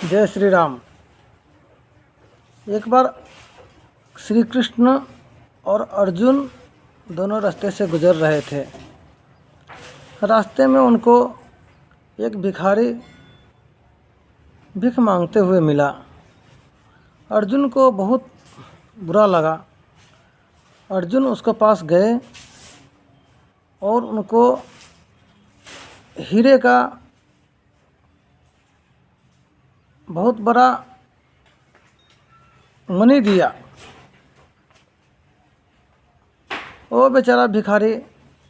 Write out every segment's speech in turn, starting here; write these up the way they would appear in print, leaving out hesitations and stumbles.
जय श्री राम। एक बार श्री कृष्ण और अर्जुन दोनों रास्ते से गुजर रहे थे। रास्ते में उनको एक भिखारी भीख मांगते हुए मिला। अर्जुन को बहुत बुरा लगा। अर्जुन उसके पास गए और उनको हीरे का बहुत बड़ा मनी दिया। वो बेचारा भिखारी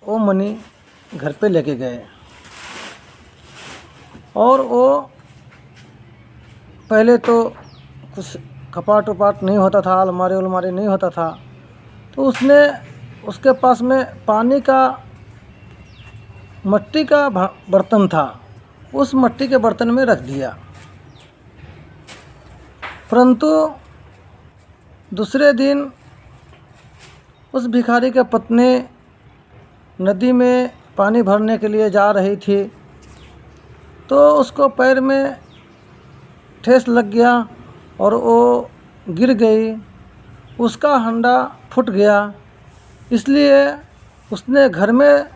वो मनी घर पे लेके गए और वो पहले तो कुछ कपाट वपाट नहीं होता था, अलमारी उलमारी नहीं होता था, तो उसने उसके पास में पानी का मट्टी का बर्तन था, उस मट्टी के बर्तन में रख दिया। परंतु दूसरे दिन उस भिखारी के पत्नी नदी में पानी भरने के लिए जा रही थी, तो उसको पैर में ठेस लग गया और वो गिर गई। उसका हंडा फूट गया, इसलिए उसने घर में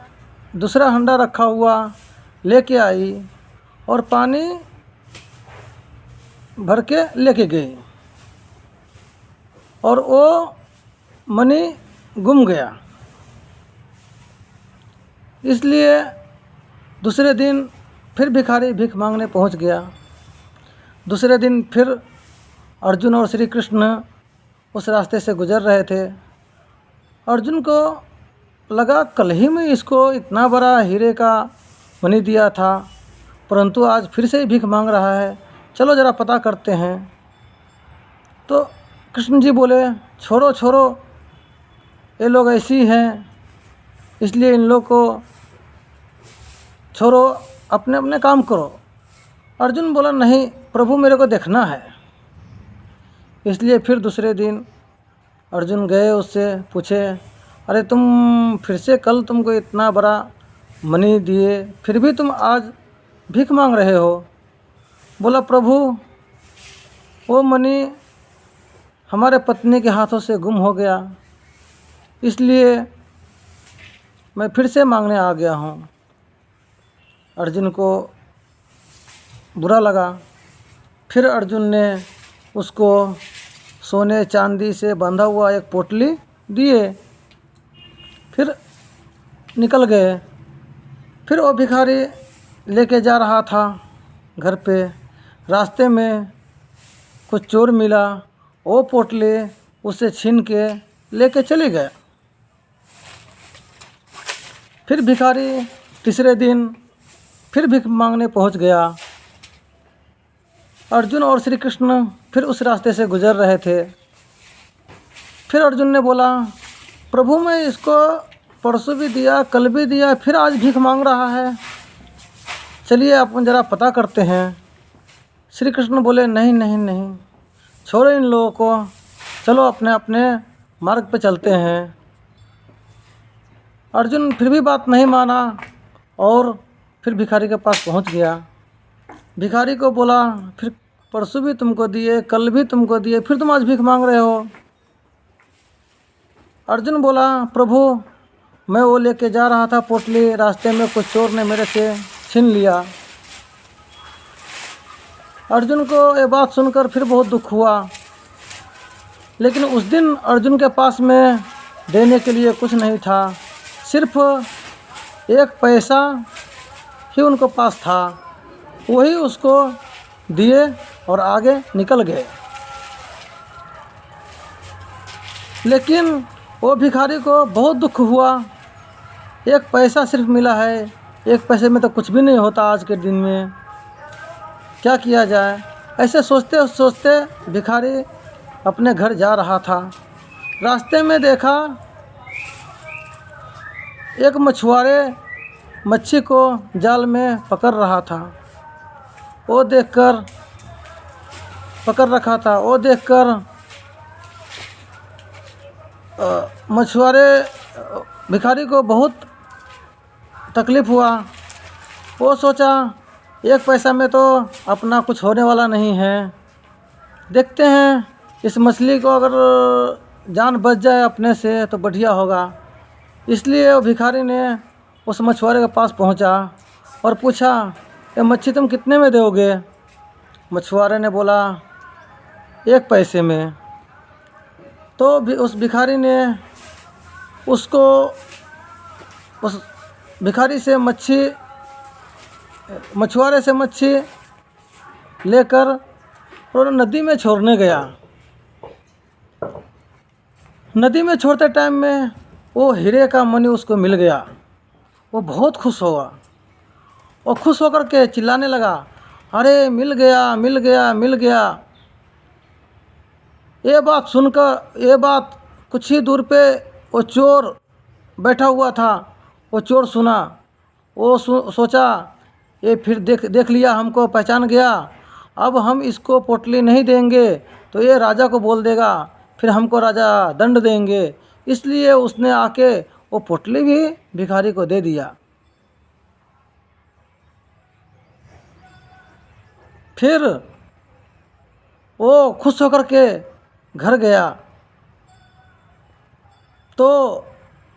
दूसरा हंडा रखा हुआ लेके आई और पानी भर के लेके गई और वो मनी गुम गया। इसलिए दूसरे दिन फिर भिखारी भीख मांगने पहुंच गया। दूसरे दिन फिर अर्जुन और श्री कृष्ण उस रास्ते से गुजर रहे थे। अर्जुन को लगा कल ही में इसको इतना बड़ा हीरे का मनी दिया था, परंतु आज फिर से ही भीख मांग रहा है, चलो ज़रा पता करते हैं। तो कृष्ण जी बोले, छोड़ो छोड़ो, ये लोग ऐसी हैं, इसलिए इन लोग को छोड़ो, अपने अपने काम करो। अर्जुन बोला, नहीं प्रभु, मेरे को देखना है। इसलिए फिर दूसरे दिन अर्जुन गए, उससे पूछे, अरे तुम फिर से कल तुमको इतना बड़ा मनी दिए, फिर भी तुम आज भीख मांग रहे हो। बोला, प्रभु वो मनी हमारे पत्नी के हाथों से गुम हो गया, इसलिए मैं फिर से मांगने आ गया हूँ। अर्जुन को बुरा लगा। फिर अर्जुन ने उसको सोने चांदी से बांधा हुआ एक पोटली दिए, फिर निकल गए। फिर वो भिखारी लेके जा रहा था घर पे, रास्ते में कुछ चोर मिला, वो पोटली उससे छीन के लेके चले गए। फिर भिखारी तीसरे दिन फिर भीख मांगने पहुंच गया। अर्जुन और श्री कृष्ण फिर उस रास्ते से गुजर रहे थे। फिर अर्जुन ने बोला, प्रभु मैं इसको परसों भी दिया, कल भी दिया, फिर आज भीख मांग रहा है, चलिए अपन ज़रा पता करते हैं। श्री कृष्ण बोले, नहीं नहीं नहीं, छोड़ो इन लोगों को, चलो अपने अपने मार्ग पे चलते हैं। अर्जुन फिर भी बात नहीं माना और फिर भिखारी के पास पहुंच गया। भिखारी को बोला, फिर परसों भी तुमको दिए, कल भी तुमको दिए, फिर तुम आज भीख मांग रहे हो। अर्जुन बोला, प्रभु मैं वो लेके जा रहा था पोटली, रास्ते में कुछ चोर ने मेरे से छीन लिया। अर्जुन को ये बात सुनकर फिर बहुत दुख हुआ, लेकिन उस दिन अर्जुन के पास में देने के लिए कुछ नहीं था, सिर्फ एक पैसा ही उनको पास था, वही उसको दिए और आगे निकल गए। लेकिन वो भिखारी को बहुत दुख हुआ, एक पैसा सिर्फ मिला है, एक पैसे में तो कुछ भी नहीं होता आज के दिन में, क्या किया जाए। ऐसे सोचते सोचते भिखारी अपने घर जा रहा था। रास्ते में देखा एक मछुआरे मच्छी को जाल में पकड़ रहा था, वो देखकर पकड़ रखा था, वो देखकर मछुआरे भिखारी को बहुत तकलीफ़ हुआ। वो सोचा एक पैसा में तो अपना कुछ होने वाला नहीं है। देखते हैं इस मछली को अगर जान बच जाए अपने से तो बढ़िया होगा। इसलिए वो भिखारी ने उस मछुआरे के पास पहुंचा और पूछा, ये मच्छी तुम कितने में दोगे? मछुआरे ने बोला, 1 पैसे में। तो उस भिखारी ने उसको उस भिखारी से मछुआरे से मच्छी लेकर और नदी में छोड़ने गया। नदी में छोड़ते टाइम में वो हीरे का मणि उसको मिल गया। वो बहुत खुश हुआ और खुश होकर के चिल्लाने लगा, अरे मिल गया मिल गया मिल गया। ये बात कुछ ही दूर पे वो चोर बैठा हुआ था। वो चोर सुना। वो सोचा, ये फिर देख लिया, हमको पहचान गया। अब हम इसको पोटली नहीं देंगे तो ये राजा को बोल देगा, फिर हमको राजा दंड देंगे। इसलिए उसने आके वो पोटली भी भिखारी को दे दिया। फिर वो खुश होकर के घर गया तो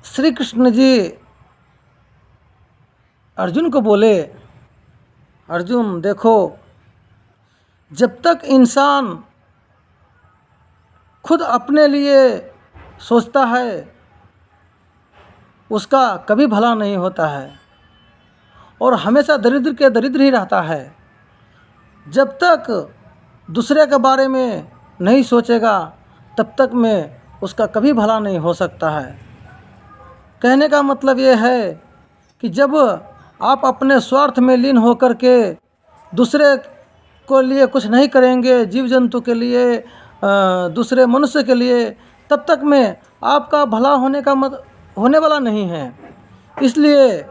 श्री कृष्ण जी अर्जुन को बोले, अर्जुन देखो, जब तक इंसान खुद अपने लिए सोचता है उसका कभी भला नहीं होता है और हमेशा दरिद्र के दरिद्र ही रहता है। जब तक दूसरे के बारे में नहीं सोचेगा तब तक में उसका कभी भला नहीं हो सकता है। कहने का मतलब ये है कि जब आप अपने स्वार्थ में लीन होकर के दूसरे को लिए कुछ नहीं करेंगे, जीव जंतु के लिए, दूसरे मनुष्य के लिए, तब तक में आपका भला होने वाला नहीं है। इसलिए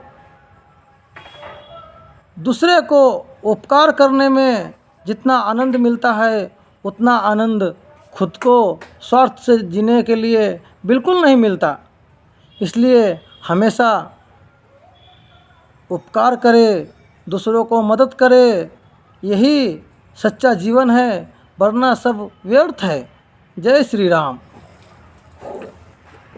दूसरे को उपकार करने में जितना आनंद मिलता है उतना आनंद खुद को स्वार्थ से जीने के लिए बिल्कुल नहीं मिलता। इसलिए हमेशा उपकार करे, दूसरों को मदद करे, यही सच्चा जीवन है, वरना सब व्यर्थ है। जय श्री राम।